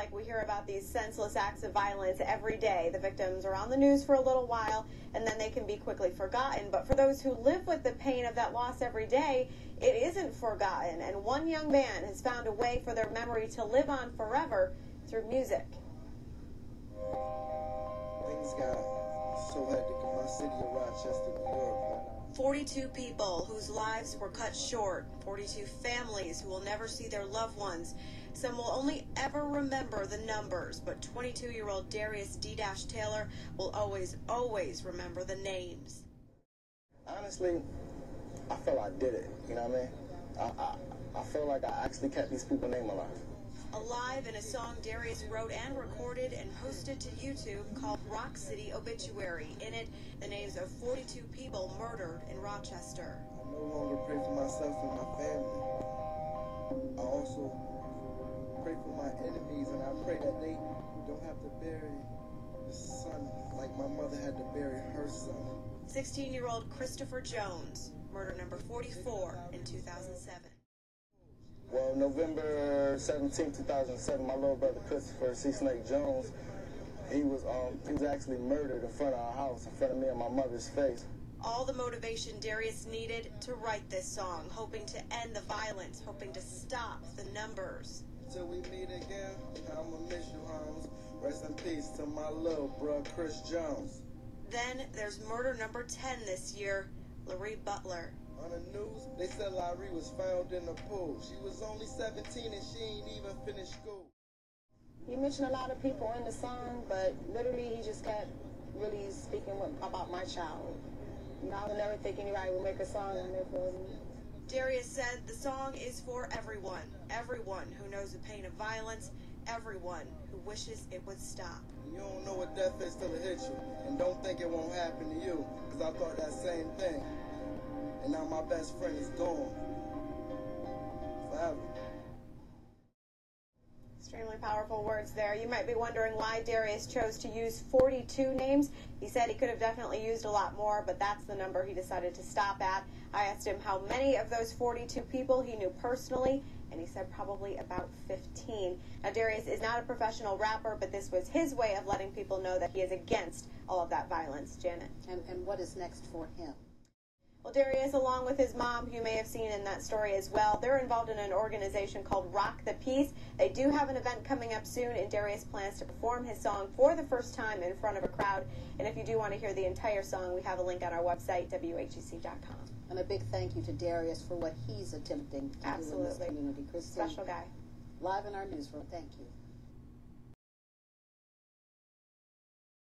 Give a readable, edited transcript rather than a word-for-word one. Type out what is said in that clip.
like we hear about these senseless acts of violence every day. The victims are on the news for a little while, and then they can be quickly forgotten. But for those who live with the pain of that loss every day, it isn't forgotten. And one young man has found a way for their memory to live on forever through music. Things got so hectic in my city of Rochester, New York. 42 people whose lives were cut short, 42 families who will never see their loved ones. Some will only ever remember the numbers, but 22-year-old Darius DDash Taylor will always remember the names. Honestly, I feel I did it, you know what I mean? I feel like I actually kept these people's name alive. Alive in a song Darius wrote and recorded and posted to YouTube called Roc City Obituary. In it, the names of 42 people murdered in Rochester. I no longer pray for myself and my family. I also pray for my enemies, and I pray that they don't have to bury the son like my mother had to bury her son. 16-year-old Christopher Jones, murder number 44 in 2007. Well, November 17, 2007, my little brother Christopher C. Snake Jones, he was actually murdered in front of our house, in front of me and my mother's face. All the motivation Darius needed to write this song, hoping to end the violence, hoping to stop the numbers. Till we meet again, I'ma miss you, Holmes. Rest in peace to my little bro, Chris Jones. Then there's murder number 10 this year, Larry Butler. On the news, they said Larry was found in the pool. She was only 17 and she ain't even finished school. He mentioned a lot of people in the song, but literally he just kept really speaking about my child. I would never think anybody would make a song on there for me. Darius said the song is for everyone. Everyone who knows the pain of violence. Everyone who wishes it would stop. You don't know what death is till it hits you. And don't think it won't happen to you. Because I thought that same thing. And now my best friend is gone. Forever. Extremely powerful words there. You might be wondering why Darius chose to use 42 names. He said he could have definitely used a lot more, but that's the number he decided to stop at. I asked him how many of those 42 people he knew personally, and he said probably about 15. Now, Darius is not a professional rapper, but this was his way of letting people know that he is against all of that violence. Janet. And what is next for him? Well, Darius, along with his mom, who you may have seen in that story as well, they're involved in an organization called Roc the Peace. They do have an event coming up soon, and Darius plans to perform his song for the first time in front of a crowd. And if you do want to hear the entire song, we have a link on our website, WHEC.com. And a big thank you to Darius for what he's attempting to do in this community. Christine, Special guy. Live in our newsroom. Thank you.